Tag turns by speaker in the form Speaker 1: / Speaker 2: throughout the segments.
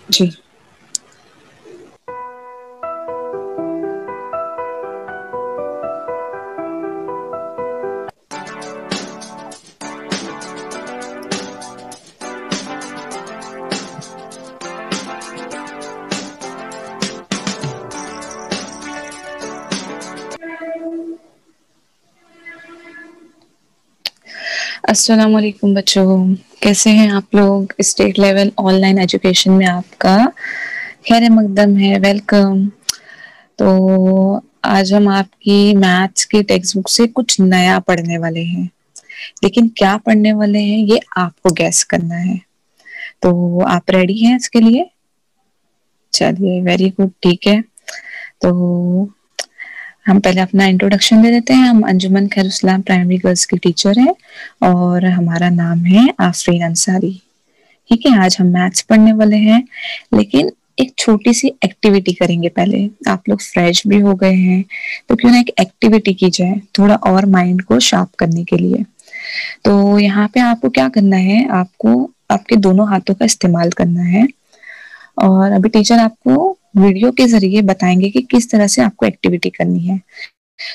Speaker 1: जी। अस्सलाम वालेकुम बच्चों, कैसे हैं आप लोग? स्टेट लेवल ऑनलाइन एजुकेशन में आपका खैर मकदम है, वेलकम। तो आज हम आपकी मैथ्स की टेक्स्ट बुक से कुछ नया पढ़ने वाले हैं, लेकिन क्या पढ़ने वाले हैं ये आपको गैस करना है। तो आप रेडी हैं इसके लिए? चलिए, वेरी गुड, ठीक है। तो हम पहले अपना इंट्रोडक्शन दे देते हैं। हम अंजुमन खैरुसलाम प्राइमरी गर्ल्स की टीचर हैं और हमारा नाम है आफरीन अंसारी। ठीक है, आज हम मैथ्स पढ़ने वाले हैं, लेकिन एक छोटी सी एक्टिविटी करेंगे। पहले आप लोग फ्रेश भी हो गए हैं, तो क्यों ना एक एक्टिविटी की जाए थोड़ा और माइंड को शार्प करने के लिए। तो यहाँ पे आपको क्या करना है, आपको आपके दोनों हाथों का इस्तेमाल करना है और अभी टीचर आपको वीडियो के जरिए बताएंगे कि किस तरह से आपको एक्टिविटी करनी है।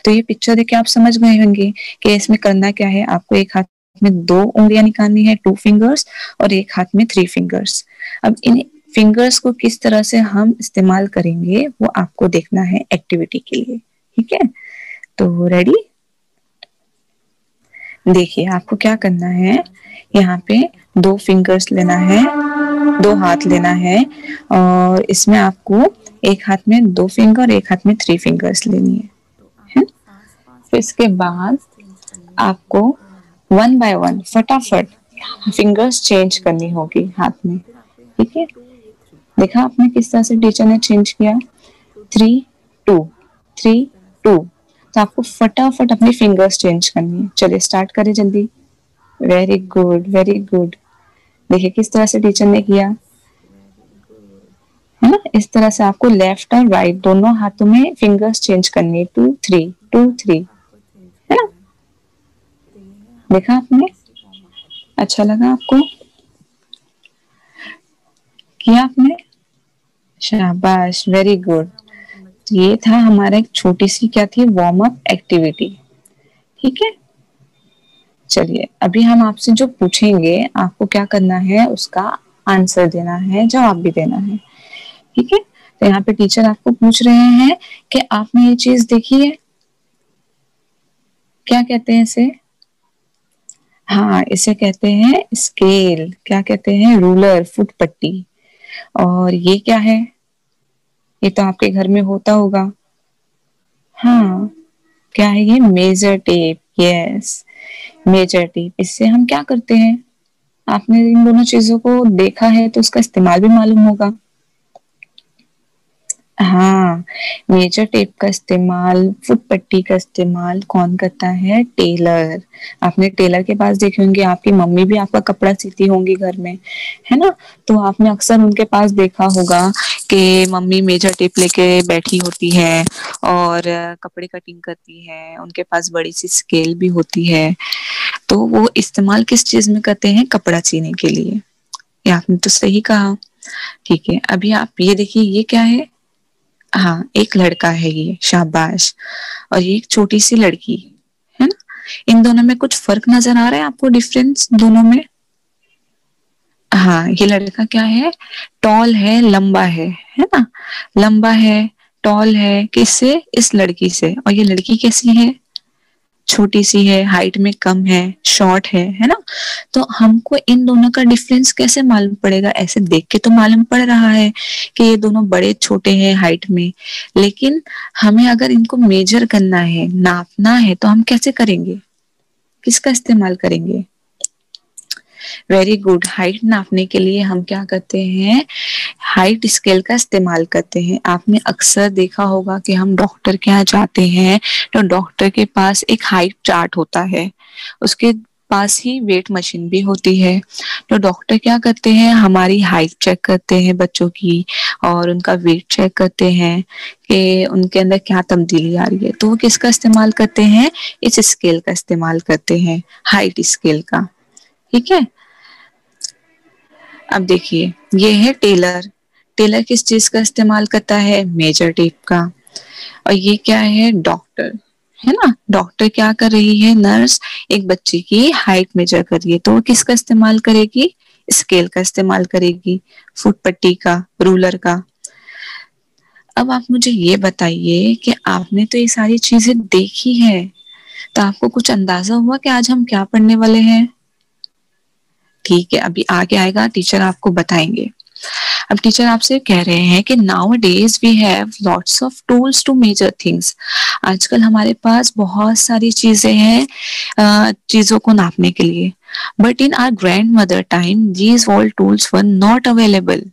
Speaker 1: तो ये पिक्चर देख के आप समझ गए होंगे कि इसमें करना क्या है। आपको एक हाथ में 2 उंगलियां निकालनी है, 2 फिंगर्स, और एक हाथ में 3 फिंगर्स। अब इन फिंगर्स को किस तरह से हम इस्तेमाल करेंगे वो आपको देखना है एक्टिविटी के लिए। ठीक है, तो रेडी? देखिए आपको क्या करना है, यहाँ पे 2 फिंगर्स लेना है, 2 हाथ लेना है, और इसमें आपको एक हाथ में 2 फिंगर, एक हाथ में 3 फिंगर्स लेनी है। फिर इसके बाद आपको 1 बाय 1 फटाफट फिंगर्स चेंज करनी होगी हाथ में। ठीक है, देखा आपने किस तरह से टीचर ने चेंज किया? 3 2 3 2। तो आपको फटाफट अपनी फिंगर्स चेंज करनी है। चलिए स्टार्ट करें जल्दी। Very good, very good. देखिए किस तरह से टीचर ने किया है ना। इस तरह से आपको लेफ्ट और राइट दोनों हाथों में फिंगर्स चेंज करनी है। 2 3 2 3, है ना। देखा आपने? अच्छा लगा आपको? किया आपने? शाबाश, वेरी गुड। ये था हमारा एक छोटी सी क्या थी, वार्म अप एक्टिविटी। ठीक है, चलिए अभी हम आपसे जो पूछेंगे आपको क्या करना है, उसका आंसर देना है, जवाब भी देना है। ठीक है, तो यहाँ पे टीचर आपको पूछ रहे हैं कि आपने ये चीज देखी है, क्या कहते हैं इसे? हाँ, इसे कहते हैं स्केल। क्या कहते हैं? रूलर, फुट पट्टी। और ये क्या है? ये तो आपके घर में होता होगा। हाँ, क्या है ये? Measure tape. Yes, measure tape. इससे हम क्या करते हैं? आपने इन दोनों चीजों को देखा है तो उसका इस्तेमाल भी मालूम होगा। हाँ, मेजर टेप का इस्तेमाल, फुट पट्टी का इस्तेमाल कौन करता है? टेलर। आपने टेलर के पास देखे होंगे, आपकी मम्मी भी आपका कपड़ा सीती होंगी घर में, है ना। तो आपने अक्सर उनके पास देखा होगा कि मम्मी मेजर टेप लेके बैठी होती है और कपड़े कटिंग करती है। उनके पास बड़ी सी स्केल भी होती है। तो वो इस्तेमाल किस चीज में करते हैं? कपड़ा सीने के लिए। ये आपने तो सही कहा। ठीक है, अभी आप ये देखिए, ये क्या है? हाँ, एक लड़का है ये, शाबाश। और ये एक छोटी सी लड़की है ना। इन दोनों में कुछ फर्क नजर आ रहा है आपको, डिफरेंस दोनों में? हाँ, ये लड़का क्या है? टॉल है, लंबा है ना। लंबा है, टॉल है, किससे? इस लड़की से। और ये लड़की कैसी है? छोटी सी है, हाइट में कम है, शॉर्ट है ना। तो हमको इन दोनों का डिफरेंस कैसे मालूम पड़ेगा? ऐसे देख के तो मालूम पड़ रहा है कि ये दोनों बड़े छोटे हैं हाइट में, लेकिन हमें अगर इनको मेजर करना है, नापना है, तो हम कैसे करेंगे? किसका इस्तेमाल करेंगे? Very good. हाइट नापने के लिए हम क्या करते हैं? हाइट स्केल का इस्तेमाल करते हैं। आपने अक्सर देखा होगा कि हम डॉक्टर के यहाँ जाते हैं तो डॉक्टर के पास एक हाइट चार्ट होता है, उसके पास ही वेट मशीन भी होती है। तो डॉक्टर क्या करते हैं? हमारी हाइट चेक करते हैं बच्चों की, और उनका वेट चेक करते हैं कि उनके अंदर क्या तब्दीली आ रही है। तो वो किसका इस्तेमाल करते हैं? इस स्केल का इस्तेमाल करते हैं, हाइट स्केल का। ठीक है, अब देखिए ये है टेलर। टेलर किस चीज का इस्तेमाल करता है? मेजर टेप का। और ये क्या है? डॉक्टर, है ना। डॉक्टर क्या कर रही है? नर्स एक बच्चे की हाइट मेजर कर रही है, तो वो किसका इस्तेमाल करेगी? स्केल का इस्तेमाल करेगी, फुट पट्टी का, रूलर का। अब आप मुझे ये बताइए कि आपने तो ये सारी चीजें देखी है, तो आपको कुछ अंदाजा हुआ कि आज हम क्या पढ़ने वाले हैं? ठीक है, अभी आगे आएगा, टीचर आपको बताएंगे। अब टीचर आपसे कह रहे हैं कि nowadays we have lots of tools to measure things. आजकल हमारे पास बहुत सारी चीजें हैं चीजों को नापने के लिए। But in our grandmother time these all tools were not available.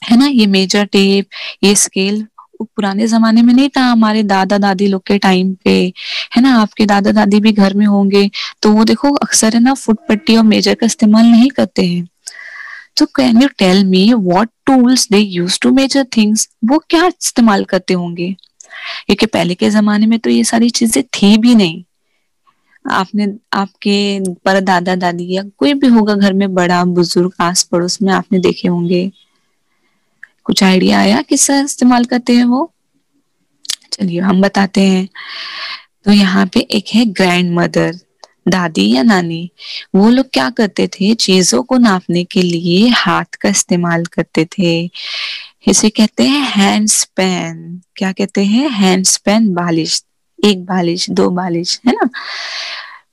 Speaker 1: है ना, ये मेजर टेप, ये स्केल पुराने जमाने में नहीं था, हमारे दादा दादी लोग के टाइम पे। है ना, आपके दादा दादी भी घर में होंगे, तो वो देखो अक्सर है ना फुट पट्टी और मेजर का इस्तेमाल नहीं करते हैं। तो can you tell me what tools they use to measure things? वो क्या इस्तेमाल करते होंगे? क्योंकि पहले के जमाने में तो ये सारी चीजें थी भी नहीं। आपने, आपके पर दादा दादी या कोई भी होगा घर में बड़ा बुजुर्ग आस पड़ोस में, आपने देखे होंगे। कुछ आइडिया आया किसका इस्तेमाल करते हैं वो? चलिए हम बताते हैं। तो यहाँ पे एक है ग्रैंड मदर, दादी या नानी। वो लोग क्या करते थे? चीजों को नापने के लिए हाथ का इस्तेमाल करते थे। इसे कहते हैं हैंड स्पैन। क्या कहते हैं? Hand span. बालिश, एक बालिश, दो बालिश, है ना।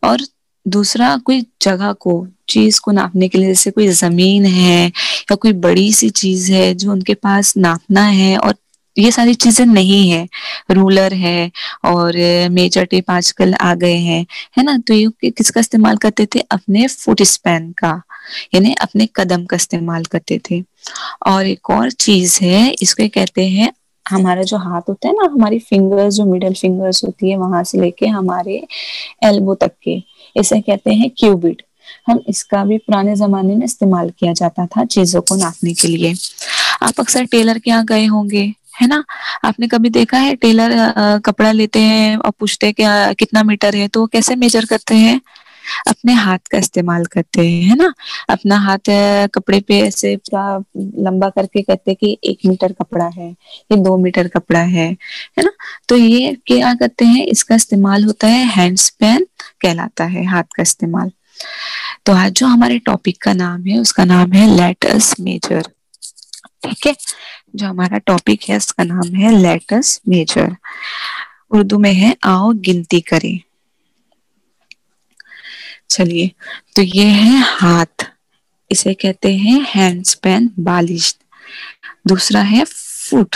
Speaker 1: और दूसरा, कोई जगह को, चीज को नापने के लिए, जैसे कोई जमीन है या कोई बड़ी सी चीज है जो उनके पास नापना है और ये सारी चीजें नहीं है, रूलर है और मेजर टेप आजकल आ गए हैं, है ना। तो ये किसका इस्तेमाल करते थे? अपने फुट स्पैन का, यानी अपने कदम का इस्तेमाल करते थे। और एक और चीज है, इसको कहते हैं, हमारा जो हाथ होता है ना, हमारी फिंगर्स जो मिडल फिंगर्स होती है वहां से लेके हमारे एल्बो तक के, इसे कहते हैं क्यूबिट। हम इसका भी पुराने जमाने में इस्तेमाल किया जाता था चीजों को नापने के लिए। आप अक्सर टेलर के यहाँ गए होंगे, है ना। आपने कभी देखा है टेलर कपड़ा लेते हैं और पूछते हैं कि कितना मीटर है, तो वो कैसे मेजर करते हैं? अपने हाथ का इस्तेमाल करते हैं, है ना। अपना हाथ कपड़े पे ऐसे पूरा लंबा करके कहते हैं कि 1 मीटर कपड़ा है, ये 2 मीटर कपड़ा है ना। तो ये क्या करते हैं? इसका इस्तेमाल होता है, हैंड स्पैन कहलाता है, हाथ का इस्तेमाल। तो आज जो हमारे टॉपिक का नाम है उसका नाम है लेट अस मेजर। ठीक है, जो हमारा टॉपिक है उसका नाम है लेट अस मेजर। उर्दू में है आओ गिनती करें। चलिए, तो ये है हाथ, इसे कहते हैं हैंड स्पैन, बालिश। दूसरा है फुट,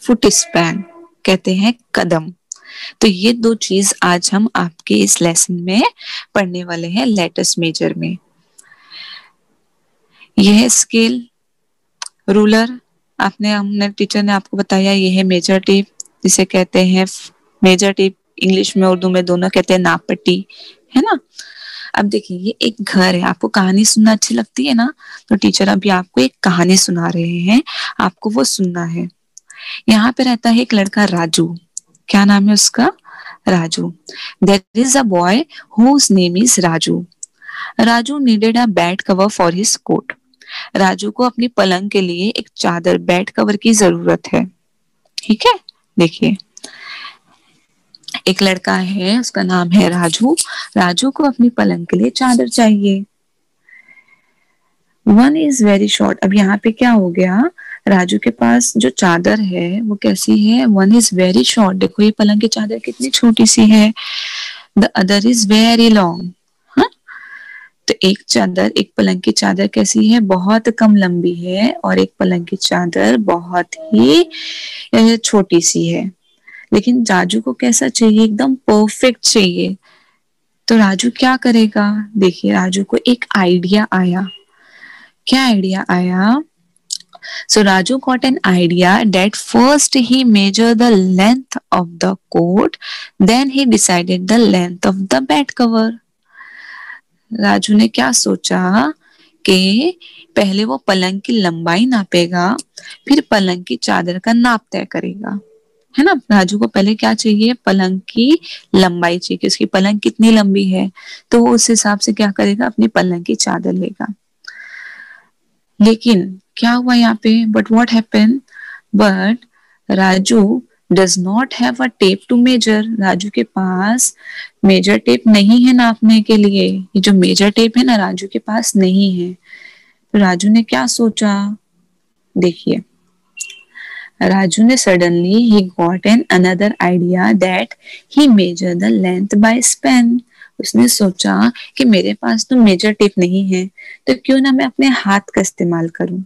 Speaker 1: फुट स्पैन कहते हैं कदम। तो ये दो चीज आज हम आपके इस लेसन में पढ़ने वाले हैं लेट अस मेजर में। यह है स्केल, रूलर, आपने, हमने, टीचर ने आपको बताया। ये है मेजर टेप, जिसे कहते हैं मेजर टेप, इंग्लिश में उर्दू में दोनों कहते हैं नाप पट्टी, है ना। अब देखिए, ये एक घर है, आपको कहानी सुनना अच्छी लगती है ना, तो टीचर अभी आपको एक कहानी सुना रहे हैं, आपको वो सुनना है। यहाँ पे रहता है एक लड़का राजू। क्या नाम है उसका? Raju. There is a boy whose name is Raju. Raju needed a bed cover for his cot. Raju को अपनी पलंग के लिए एक चादर, बेड कवर की जरूरत है। ठीक है, देखिए, एक लड़का है, उसका नाम है राजू। राजू को अपनी पलंग के लिए चादर चाहिए। One is very short. अब यहाँ पे क्या हो गया? राजू के पास जो चादर है वो कैसी है? One is very short. देखो ये पलंग की चादर कितनी छोटी सी है। The other is very long. हाँ, तो एक चादर, एक पलंग की चादर कैसी है? बहुत कम लंबी है, और एक पलंग की चादर बहुत ही छोटी सी है। लेकिन राजू को कैसा चाहिए? एकदम परफेक्ट चाहिए। तो राजू क्या करेगा? देखिए, राजू को एक आइडिया आया। क्या आइडिया आया? So Raju got an idea that first he measured the length of the coat, then he decided the length of the bed cover. Raju ने क्या सोचा कि पहले वो पलंग की लंबाई नापेगा, फिर पलंग की चादर का नाप तय करेगा, है ना। राजू को पहले क्या चाहिए? पलंग की लंबाई चाहिए कि उसकी पलंग कितनी लंबी है, तो वो उस हिसाब से क्या करेगा? अपनी पलंग की चादर लेगा। लेकिन क्या हुआ यहाँ पे, but what happen, but Raju does not have a tape to measure. Raju के पास मेजर टेप नहीं है नापने के लिए। ये जो मेजर टेप है ना, राजू के पास नहीं है। तो राजू ने क्या सोचा, देखिए, राजू ने suddenly he got an another idea that he major the length bye Spain. उसने सोचा कि मेरे पास तो मेजर टेप नहीं है, तो क्यों ना मैं अपने हाथ का इस्तेमाल करूं।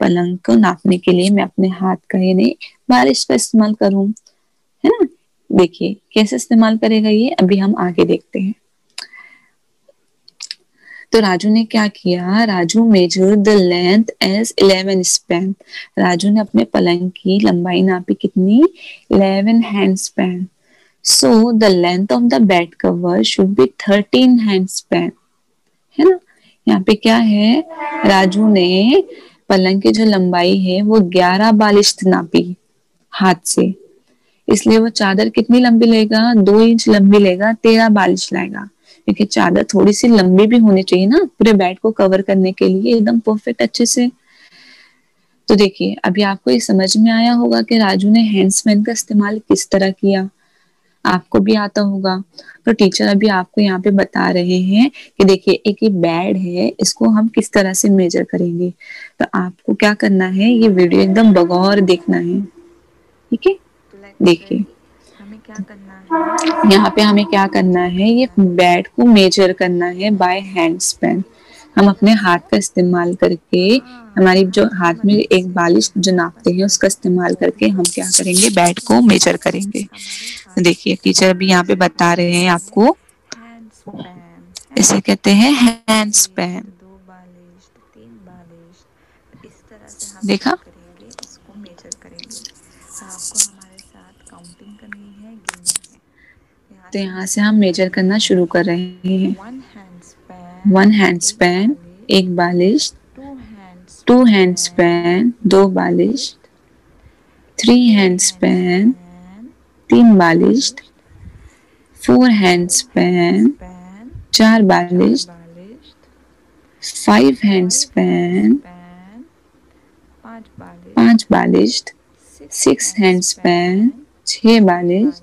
Speaker 1: पलंग को नापने के लिए मैं अपने हाथ का ही नहीं, बारिश का इस्तेमाल करूं, है ना। देखिए कैसे इस्तेमाल करेगा ये, अभी हम आगे देखते हैं। तो राजू ने क्या किया, Raju measure the length as 11 span. Raju ने अपने पलंग की लंबाई नापी, कितनी, 11 hand span. So the length of the bed cover should be 13 hand span, है ना। यहाँ पे क्या है, राजू ने पलंग की जो लंबाई है वो 11 बालिश्त नापी हाथ से, इसलिए वो चादर कितनी लंबी लेगा, 2 इंच लंबी लेगा, 13 बालिश लाएगा। क्योंकि चादर थोड़ी सी लंबी भी होनी चाहिए ना, पूरे बेड को कवर करने के लिए एकदम परफेक्ट अच्छे से। तो देखिए अभी आपको ये समझ में आया होगा कि राजू ने हैंड्समैन का इस्तेमाल किस तरह किया, आपको भी आता होगा। तो टीचर अभी आपको यहाँ पे बता रहे हैं कि देखिए एक ये बेड है, इसको हम किस तरह से मेजर करेंगे। तो आपको क्या करना है, ये वीडियो एकदम बगौर देखना है, ठीक है। देखिए
Speaker 2: हमें क्या करना है,
Speaker 1: यहाँ पे हमें क्या करना है, ये बेड को मेजर करना है बाय हैंड स्पैन। हम अपने हाथ का इस्तेमाल करके, हमारी जो हाथ में एक बालिश जो नापते हैं उसका इस्तेमाल करके हम क्या करेंगे, बेड को मेजर करेंगे। तो देखिए टीचर अभी यहाँ पे बता रहे हैं आपको,
Speaker 2: हैंड स्पैन,
Speaker 1: इसे कहते हैं हैंड स्पैन।
Speaker 2: दो बालिश, तीन बालिश। इस तरह से हम क्या
Speaker 1: देखा,
Speaker 2: करेंगे, इसको मेजर करेंगे। तो आपको हमारे साथ काउंटिंग करनी है, गिनना है। यहाँ
Speaker 1: तो
Speaker 2: से
Speaker 1: यहाँ
Speaker 2: हम
Speaker 1: से हम
Speaker 2: मेजर
Speaker 1: मेजर करना
Speaker 2: करेंगे,
Speaker 1: शुरू कर रहे हैं।
Speaker 2: 1 हैंड स्पैन,
Speaker 1: 1 हैंड
Speaker 2: एक
Speaker 1: स्पैन,
Speaker 2: बालिश,
Speaker 1: एक बालिश।
Speaker 2: 2 हैंड
Speaker 1: 2 हैंड
Speaker 2: स्पैन,
Speaker 1: स्पैन,
Speaker 2: दो
Speaker 1: 2 बालिश।
Speaker 2: बालिश,
Speaker 1: 3 हैंड
Speaker 2: हैंड
Speaker 1: स्पैन,
Speaker 2: स्पैन,
Speaker 1: 3 बालिश।
Speaker 2: बालिश,
Speaker 1: 4 हैंड
Speaker 2: 4 हैंड
Speaker 1: स्पैन,
Speaker 2: स्पैन,
Speaker 1: 4 बालिश।
Speaker 2: बालिश,
Speaker 1: 5 हैंड
Speaker 2: 5 हैंड
Speaker 1: स्पैन,
Speaker 2: स्पैन, 5 बालिश,
Speaker 1: 5 बालिश।
Speaker 2: Six
Speaker 1: 6
Speaker 2: hand
Speaker 1: hand span,
Speaker 2: span,
Speaker 1: 6 बालिश।
Speaker 2: बालिश।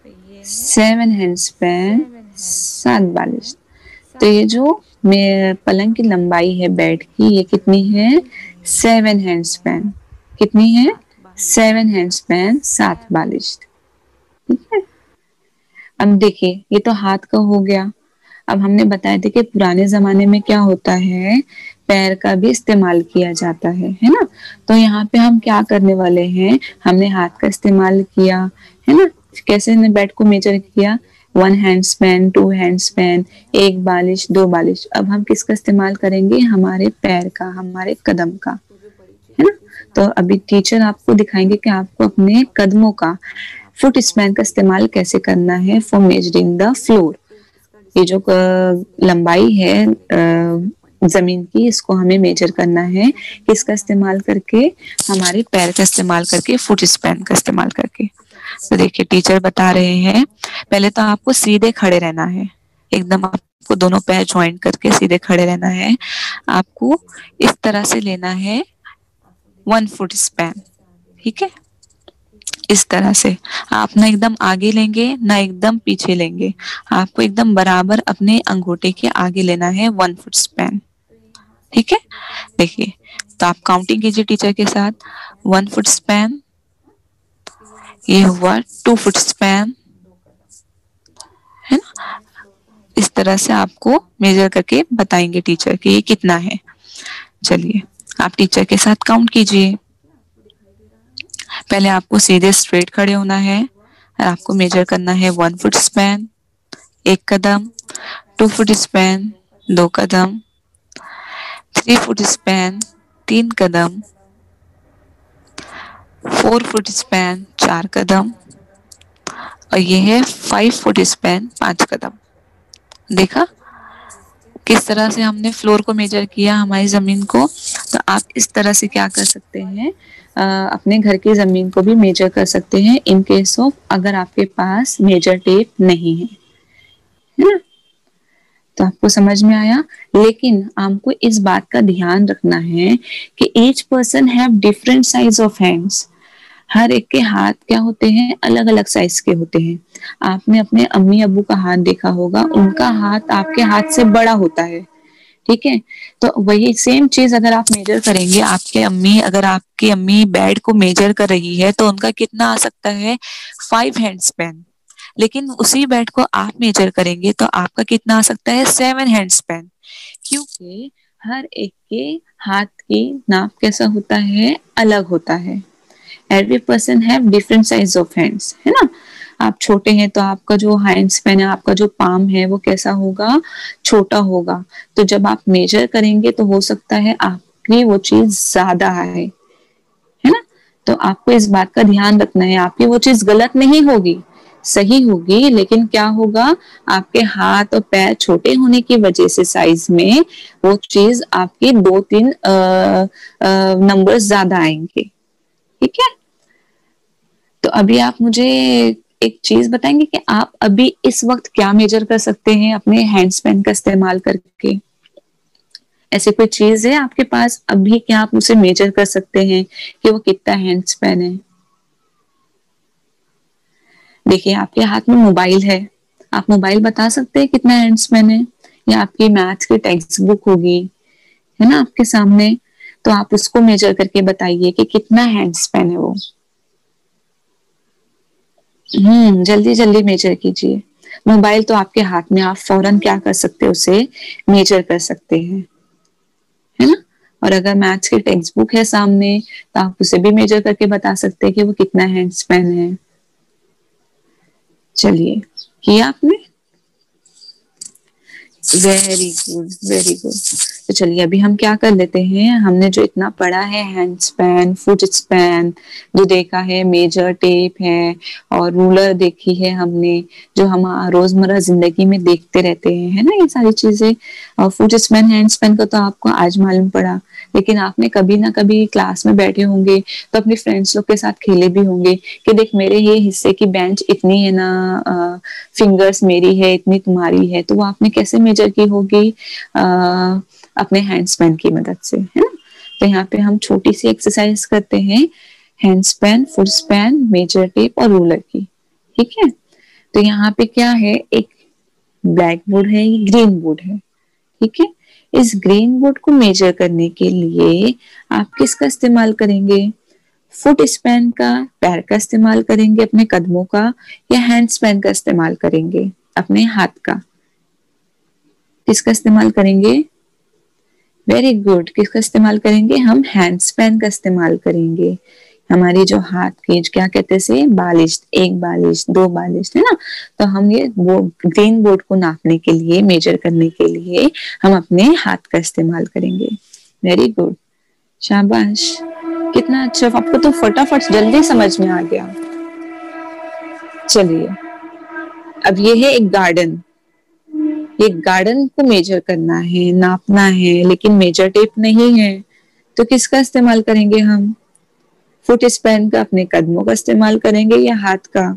Speaker 2: तो ये है
Speaker 1: 7 हैंड स्पैन,
Speaker 2: 7 हैंड
Speaker 1: 7 बालिश।
Speaker 2: स्पैन,
Speaker 1: तो
Speaker 2: सात
Speaker 1: ये जो
Speaker 2: बालिश।
Speaker 1: पलंग की लंबाई है बेड की, ये कितनी है,
Speaker 2: ये है
Speaker 1: 7 हैंड स्पैन। कितनी है,
Speaker 2: 7 बालिश,
Speaker 1: 7 हैंड स्पैन, 7 बालिश। ठीक है। अब देखिए ये तो हाथ का हो गया। अब हमने बताया था कि पुराने जमाने में क्या होता है, पैर का भी इस्तेमाल किया जाता है ना। तो यहाँ पे हम क्या करने वाले हैं, हमने हाथ का इस्तेमाल किया, है ना। कैसे ने बेड को मेजर किया, 1 हैंड स्पैन, 2 हैंड स्पैन, एक बालिश, 2 बालिश। अब हम किसका इस्तेमाल करेंगे, हमारे पैर का, हमारे कदम का, है ना। तो अभी टीचर आपको दिखाएंगे कि आपको अपने कदमों का, फुट स्पैन का इस्तेमाल कैसे करना है फॉर मेजरिंग द फ्लोर। ये जो लंबाई है जमीन की, इसको हमें मेजर करना है किसका इस्तेमाल करके, हमारे पैर का इस्तेमाल करके, फुट स्पैन का इस्तेमाल करके। तो देखिए टीचर बता रहे हैं, पहले तो आपको सीधे खड़े रहना है, एकदम आपको दोनों पैर ज्वाइंट करके सीधे खड़े रहना है। आपको इस तरह से लेना है 1 फुट स्पैन, ठीक है। इस तरह से आप ना एकदम आगे लेंगे ना एकदम पीछे लेंगे, आपको एकदम बराबर अपने अंगूठे के आगे लेना है 1 फुट स्पैन, ठीक है। देखिए तो आप काउंटिंग कीजिए टीचर के साथ, 1 फुट स्पैन, ये हुआ 2 फुट स्पैन, है ना। इस तरह से आपको मेजर करके बताएंगे टीचर कि ये कितना है। चलिए आप टीचर के साथ काउंट कीजिए। पहले आपको सीधे स्ट्रेट खड़े होना है और आपको मेजर करना है 1 फुट स्पैन, एक कदम, 2 फुट स्पैन, 2 कदम, 3 फुट स्पैन, 3 कदम, 4 फुट स्पैन, 4 कदम, और ये है 5 फुट स्पैन, 5 कदम। देखा किस तरह से हमने फ्लोर को मेजर किया, हमारी जमीन को। तो आप इस तरह से क्या कर सकते हैं, अपने घर की जमीन को भी मेजर कर सकते हैं, इन केस ऑफ अगर आपके पास मेजर टेप नहीं है, है ना। तो आपको समझ में आया। लेकिन आपको इस बात का ध्यान रखना है कि each person have different size of hands. हर एक के हाथ क्या होते हैं, अलग अलग साइज के होते हैं। आपने अपने अम्मी अब्बू का हाथ देखा होगा, उनका हाथ आपके हाथ से बड़ा होता है, ठीक है। तो वही सेम चीज अगर आप मेजर करेंगे, अगर आपकी अम्मी बेड को मेजर कर रही है तो उनका कितना आ सकता है, 5 हैंड स्पैन। लेकिन उसी बेड को आप मेजर करेंगे तो आपका कितना आ सकता है, 7 हैंड स्पैन। क्योंकि हर एक के हाथ की नाप कैसा होता है, अलग होता है। Every person have different size of hands, है ना। आप छोटे हैं तो आपका जो हैंड स्पैन है, आपका जो पाम है वो कैसा होगा, छोटा होगा। तो जब आप मेजर करेंगे तो हो सकता है आपकी वो चीज ज्यादा है ना। तो आपको इस बात का ध्यान रखना है, आपकी वो चीज गलत नहीं होगी, सही होगी, लेकिन क्या होगा, आपके हाथ और पैर छोटे होने की वजह से साइज में वो चीज आपकी 2-3 नंबर ज्यादा आएंगे, ठीक है। तो अभी आप मुझे एक चीज बताएंगे कि आप अभी इस वक्त क्या मेजर कर सकते हैं अपने हैंड स्पैन का इस्तेमाल करके। ऐसी कोई चीज है आपके पास अभी, क्या आप उसे मेजर कर सकते हैं कि वो कितना हैंड स्पैन है। देखिए आपके हाथ में मोबाइल है, आप मोबाइल बता सकते हैं कितना हैंड स्पैन है, या आपकी मैथ्स की टेक्स्ट बुक होगी, है ना आपके सामने, तो आप उसको मेजर करके बताइए कि कितना हैंड स्पैन है वो। जल्दी जल्दी मेजर कीजिए। मोबाइल तो आपके हाथ में, आप फौरन क्या कर सकते हैं, उसे मेजर कर सकते हैं, है ना। और अगर मैथ्स की टेक्स्ट बुक है सामने तो आप उसे भी मेजर करके बता सकते हैं कि वो कितना हैंड स्पैन है। चलिए, किया आपने, वेरी गुड वेरी गुड। तो चलिए अभी हम क्या कर लेते हैं, हमने जो इतना पढ़ा है, हैंड स्पैन, फुट स्पैन जो देखा है, मेजर टेप है और रूलर देखी है हमने, जो हम रोजमर्रा जिंदगी में देखते रहते हैं, है ना ये सारी चीजें। और फुट स्पैन हैंड स्पैन का तो आपको आज मालूम पड़ा, लेकिन आपने कभी ना कभी क्लास में बैठे होंगे तो अपने फ्रेंड्स लोग के साथ खेले भी होंगे कि देख मेरे ये हिस्से की बेंच इतनी है ना, फिंगर्स मेरी है इतनी, तुम्हारी है, तो वो आपने कैसे मेजर की होगी, अपने हैंड स्पैन की मदद से, है ना। तो यहाँ पे हम छोटी सी एक्सरसाइज करते हैं, hand span, foot span, measure tape और रूलर की, ठीक है। तो यहाँ पे क्या है, एक ब्लैक बोर्ड है, ये ग्रीन बोर्ड है, ठीक है। इस ग्रीन बोर्ड को मेजर करने के लिए आप किसका इस्तेमाल करेंगे, फुट स्पैन का, पैर का इस्तेमाल करेंगे, अपने कदमों का, या हैंड स्पैन का इस्तेमाल करेंगे, अपने हाथ का। किसका इस्तेमाल करेंगे, वेरी गुड, किसका इस्तेमाल करेंगे, हम हैंड स्पैन का इस्तेमाल करेंगे। हमारी जो हाथ की क्या कहते से बालिश, 1 बालिश 2 बालिश, है ना। तो हम ये वो ग्रीन बोर्ड को नापने के लिए, मेजर करने के लिए हम अपने हाथ का इस्तेमाल करेंगे। वेरी गुड, शाबाश, कितना अच्छा, आपको तो फटाफट जल्दी समझ में आ गया। चलिए अब ये है एक गार्डन, ये गार्डन को मेजर करना है, नापना है, लेकिन मेजर टेप नहीं है, तो किसका इस्तेमाल करेंगे हम, फुट स्पैन का, अपने कदमों का इस्तेमाल करेंगे या हाथ का।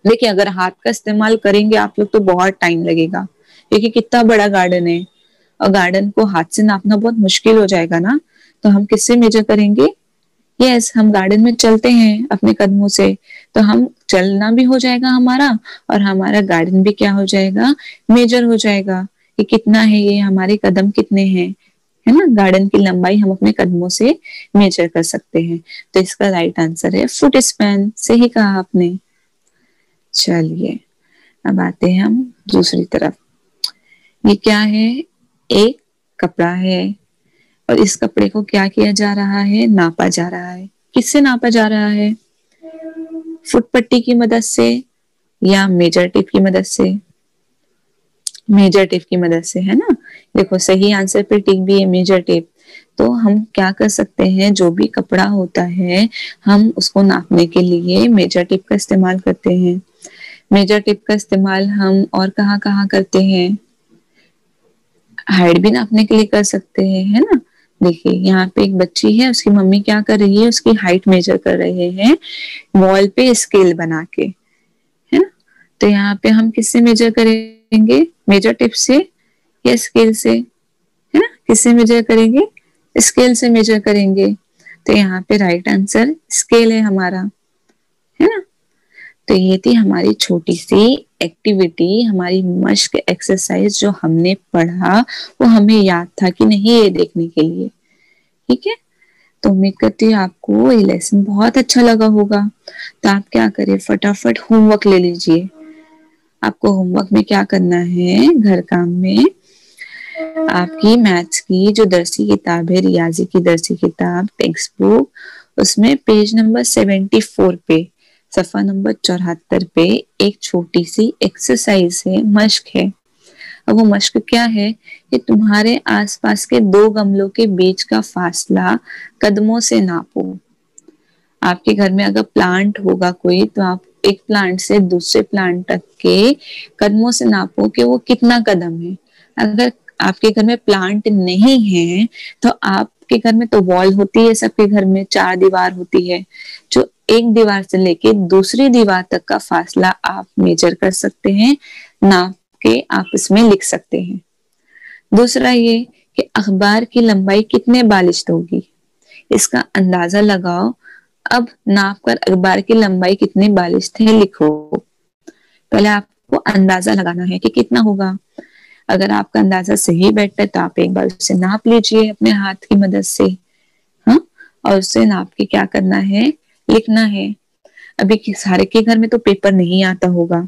Speaker 1: देखिए अगर हाथ का इस्तेमाल करेंगे आप लोग तो बहुत टाइम लगेगा, क्योंकि कितना बड़ा गार्डन है और गार्डन को हाथ से नापना बहुत मुश्किल हो जाएगा ना। तो हम किससे मेजर करेंगे, यस हम गार्डन में चलते हैं अपने कदमों से, तो हम चलना भी हो जाएगा हमारा, और हमारा गार्डन भी क्या हो जाएगा, मेजर हो जाएगा कि कितना है, ये हमारे कदम कितने हैं, है ना। गार्डन की लंबाई हम अपने कदमों से मेजर कर सकते हैं। तो इसका राइट आंसर है फुट स्पैन, सही कहा आपने। चलिए अब आते हैं हम दूसरी तरफ। ये क्या है, एक कपड़ा है और इस कपड़े को क्या किया जा रहा है, नापा जा रहा है। किससे नापा जा रहा है, फुट पट्टी की मदद से या मेजर टेप की मदद से, मेजर टेप की मदद से, है ना। देखो सही आंसर पे टिक भी है, मेजर टेप। तो हम क्या कर सकते हैं, जो भी कपड़ा होता है हम उसको नापने के लिए मेजर टेप का इस्तेमाल करते हैं। मेजर टेप का इस्तेमाल हम और कहाँ कहाँ करते हैं, हाइट भी नापने के लिए कर सकते हैं, है ना। देखिए यहाँ पे एक बच्ची है, उसकी मम्मी क्या कर रही है, उसकी हाइट मेजर कर रहे हैं वॉल पे स्केल बना के, है ना। तो यहाँ पे हम किससे मेजर करेंगे, करेंगे, मेजर टेप से या स्केल से, है ना? किससे मेजर करेंगे? स्केल से मेजर करेंगे। तो यहाँ पे राइट आंसर स्केल है हमारा, है ना? तो ये थी हमारी छोटी सी एक्टिविटी, हमारी मश्क एक्सरसाइज जो हमने पढ़ा वो हमें याद था कि नहीं ये देखने के लिए। ठीक है, तो उम्मीद करती हूँ आपको ये लेसन बहुत अच्छा लगा होगा। तो आप क्या करें, फटाफट होमवर्क ले लीजिए। आपको होमवर्क में क्या करना है, घर काम में आपकी मैथ्स की जो दरसी किताब है, रियाजी की दरसी किताब टेक्स्ट बुक, उसमें पेज नंबर 74 पे, सफा नंबर 74 पे एक छोटी सी एक्सरसाइज है, मश्क है। अब वो मश्क क्या है कि तुम्हारे आसपास के दो गमलों के बीच का फासला कदमों से नापो। आपके घर में अगर प्लांट होगा कोई, तो आप एक प्लांट से दूसरे प्लांट तक के कदमों से नापो कि वो कितना कदम है। अगर आपके घर में प्लांट नहीं है तो आपके घर में तो वॉल होती है, सबके घर में चार दीवार होती है, जो एक दीवार से लेके दूसरी दीवार तक का फासला आप मेजर कर सकते हैं, नाप के आप इसमें लिख सकते हैं। दूसरा ये कि अखबार की लंबाई कितने बालिश्त होगी, इसका अंदाजा लगाओ। अब नाप कर अखबार की लंबाई कितनी बालिश्त है लिखो। पहले आपको अंदाजा लगाना है कि कितना होगा। अगर आपका अंदाजा सही बैठता है तो आप एक बार उसे नाप लीजिए अपने हाथ की मदद से, हाँ, और उसे नाप के क्या करना है, लिखना है। अभी सारे के घर में तो पेपर नहीं आता होगा,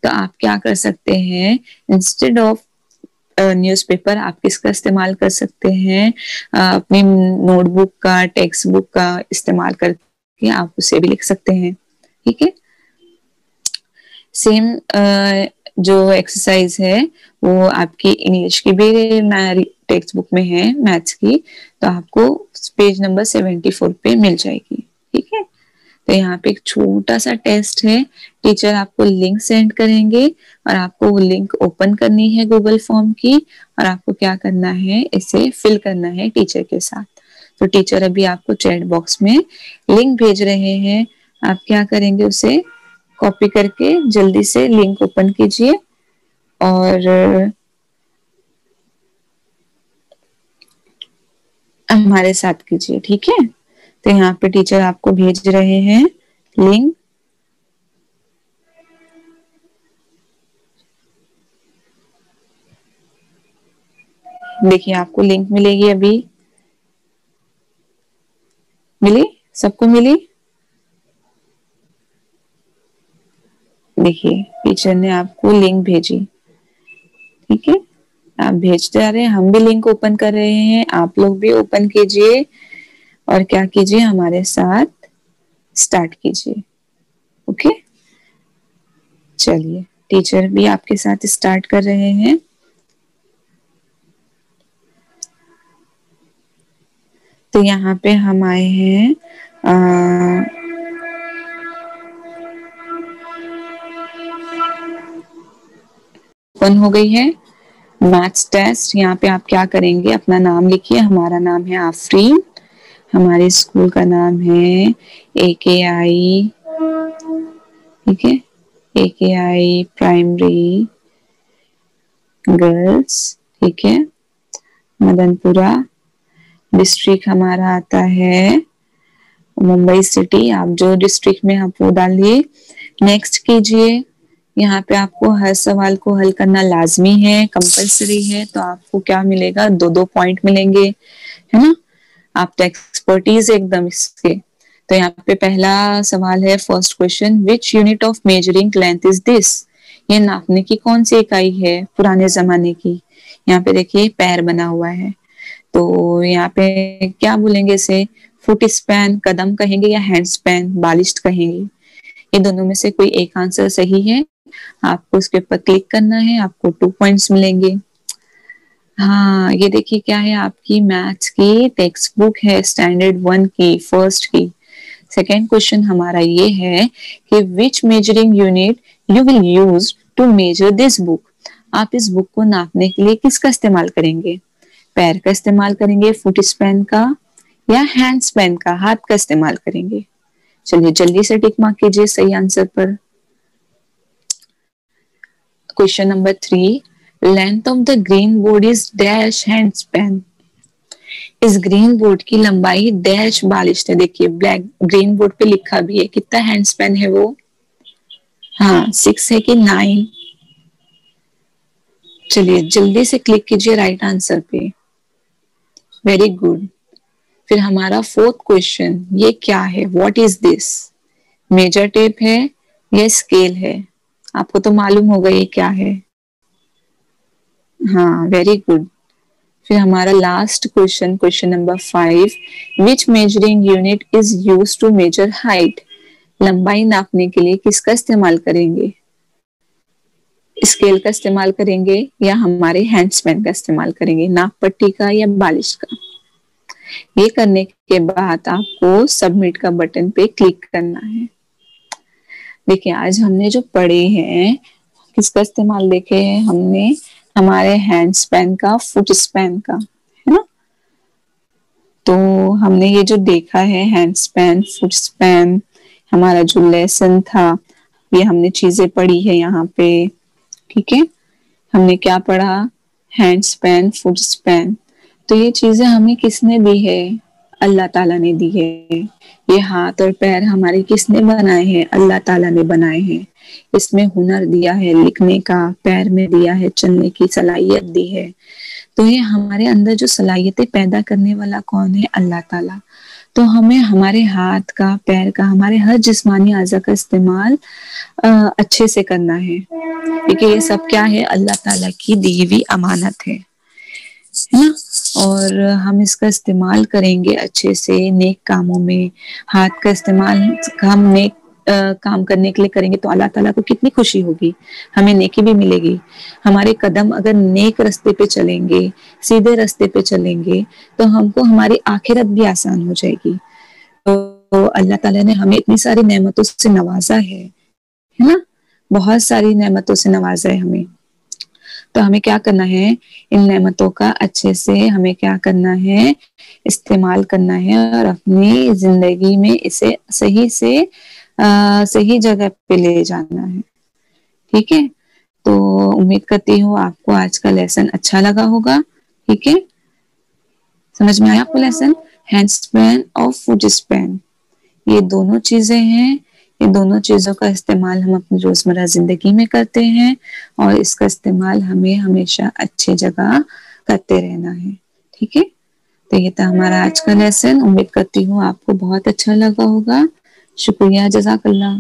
Speaker 1: तो आप क्या कर सकते हैं, इंस्टेड ऑफ न्यूज़पेपर आप किसका इस्तेमाल कर सकते हैं, अपनी नोटबुक का, टेक्स्ट बुक का इस्तेमाल करके आप उसे भी लिख सकते हैं। ठीक है, सेम जो एक्सरसाइज है वो आपकी इंग्लिश की भी टेक्स्ट बुक में है, मैथ्स की, तो आपको पेज नंबर 74 पे मिल जाएगी। ठीक है, तो यहाँ पे एक छोटा सा टेस्ट है, टीचर आपको लिंक सेंड करेंगे और आपको वो लिंक ओपन करनी है गूगल फॉर्म की, और आपको क्या करना है, इसे फिल करना है टीचर के साथ। तो टीचर अभी आपको चैट बॉक्स में लिंक भेज रहे हैं, आप क्या करेंगे, उसे कॉपी करके जल्दी से लिंक ओपन कीजिए और हमारे साथ कीजिए। ठीक है, तो यहाँ पे टीचर आपको भेज रहे हैं लिंक। देखिए आपको लिंक मिलेगी, अभी मिली, सबको मिली। देखिए टीचर ने आपको लिंक भेजी। ठीक है, आप भेजते आ रहे हैं, हम भी लिंक ओपन कर रहे हैं, आप लोग भी ओपन कीजिए और क्या कीजिए, हमारे साथ स्टार्ट कीजिए। ओके, चलिए टीचर भी आपके साथ स्टार्ट कर रहे हैं। तो यहाँ पे हम आए हैं ओपन हो गई है मैथ्स टेस्ट। यहाँ पे आप क्या करेंगे, अपना नाम लिखिए। हमारा नाम है आफरीन, हमारे स्कूल का नाम है AKI, ठीक है, AKI प्राइमरी गर्ल्स, ठीक है, मदनपुरा। डिस्ट्रिक्ट हमारा आता है मुंबई सिटी, आप जो डिस्ट्रिक्ट में आप वो डालिए। नेक्स्ट कीजिए। यहाँ पे आपको हर सवाल को हल करना लाजमी है, कंपलसरी है, तो आपको क्या मिलेगा, 2-2 पॉइंट मिलेंगे, है ना? आप तो एक्सपर्टीज एकदम इसके। तो यहाँ पे पहला सवाल है, first question, which unit of measuring length is this? ये नापने की कौन सी इकाई है पुराने जमाने की? यहाँ पे देखिए पैर बना हुआ है, तो यहाँ पे क्या बोलेंगे इसे, फुट स्पैन, कदम कहेंगे, या हैंड स्पैन, बालिश्त कहेंगे। ये दोनों में से कोई एक आंसर सही है, आपको उसके ऊपर क्लिक करना है, आपको 2 पॉइंट्स मिलेंगे। हाँ, ये देखिए क्या है, आपकी मैथ्स की टेक्स्ट बुक है, स्टैंडर्ड 1 की, फर्स्ट की। सेकेंड क्वेश्चन हमारा ये है कि which measuring unit you will use to measure this book? आप इस बुक को नापने के लिए किसका इस्तेमाल करेंगे? पैर का इस्तेमाल करेंगे, फुट स्पैन का, या हैंड स्पैन का, हाथ का इस्तेमाल करेंगे? चलिए जल्दी से टिक मार्क कीजिए सही आंसर पर। Question number 3, length of the green board is dash hand span. इस ग्रीन बोर्ड की लंबाई डैश बालिश है। देखिए ब्लैक ग्रीन बोर्ड पे लिखा भी है, कितना हैंड स्पैन है वो? हाँ 6 है कि 9? चलिए जल्दी से क्लिक कीजिए राइट आंसर पे। Very good. फिर हमारा फोर्थ क्वेश्चन, ये क्या है? What is this? Measure tape है या स्केल है? आपको तो मालूम होगा ये क्या है। हाँ वेरी गुड। फिर हमारा last question, question number 5, which measuring unit is use to measure height? लंबाई नापने के लिए किसका इस्तेमाल करेंगे? स्केल का इस्तेमाल करेंगे या हमारे हैंड स्पैन का इस्तेमाल करेंगे? नाप पट्टी का या बालिश का? ये करने के बाद आपको सबमिट का बटन पे क्लिक करना है। देखिए आज हमने जो पढ़े हैं किसका इस्तेमाल देखे हैं हमने? हमारे हैंड स्पैन का, फुट स्पैन का, है ना। तो हमने ये जो देखा है हैंड स्पैन, फुट स्पैन, हमारा जो लेसन था ये हमने चीजें पढ़ी है यहाँ पे। ठीक है, हमने क्या पढ़ा? Hand span, foot span. तो ये चीजें हमें किसने दी है? अल्लाह ताला ने दी है। ये हाथ और पैर हमारे किसने बनाए हैं? अल्लाह ताला ने बनाए हैं। इसमें हुनर दिया है लिखने का, पैर में दिया है चलने की सलाहियत दी है। तो ये हमारे अंदर जो सलाहियतें पैदा करने वाला कौन है? अल्लाह ताला। तो हमें हमारे हाथ का, पैर का, हमारे हर जिस्मानी आज़ा का इस्तेमाल अच्छे से करना है, क्योंकि ये सब क्या है? अल्लाह ताला की दी हुई अमानत है ना। और हम इसका इस्तेमाल करेंगे अच्छे से नेक कामों में। हाथ का इस्तेमाल हम नेक काम करने के लिए करेंगे तो अल्लाह ताला को कितनी खुशी होगी, हमें नेकी भी मिलेगी। हमारे कदम अगर नेक रास्ते पे चलेंगे, सीधे रास्ते पे चलेंगे, तो हमको हमारी आखिरत भी आसान हो जाएगी। तो अल्लाह ताला ने हमें इतनी सारी नेमतों से नवाजा है ना, बहुत सारी नेमतों से नवाजा है हमें। तो हमें क्या करना है? इन नेमतों का अच्छे से हमें क्या करना है? इस्तेमाल करना है और अपनी जिंदगी में इसे सही से सही जगह पे ले जाना है। ठीक है, तो उम्मीद करती हूँ आपको आज का लेसन अच्छा लगा होगा। ठीक है, समझ में आया आपको लेसन? हैंड स्पैन और फुट स्पैन, ये दोनों चीजें हैं। ये दोनों चीजों का इस्तेमाल हम अपनी रोजमर्रा जिंदगी में करते हैं और इसका इस्तेमाल हमें हमेशा अच्छी जगह करते रहना है। ठीक है, तो ये था हमारा आज का लेसन। उम्मीद करती हूँ आपको बहुत अच्छा लगा होगा। शुक्रिया, जज़ाकल्लाह।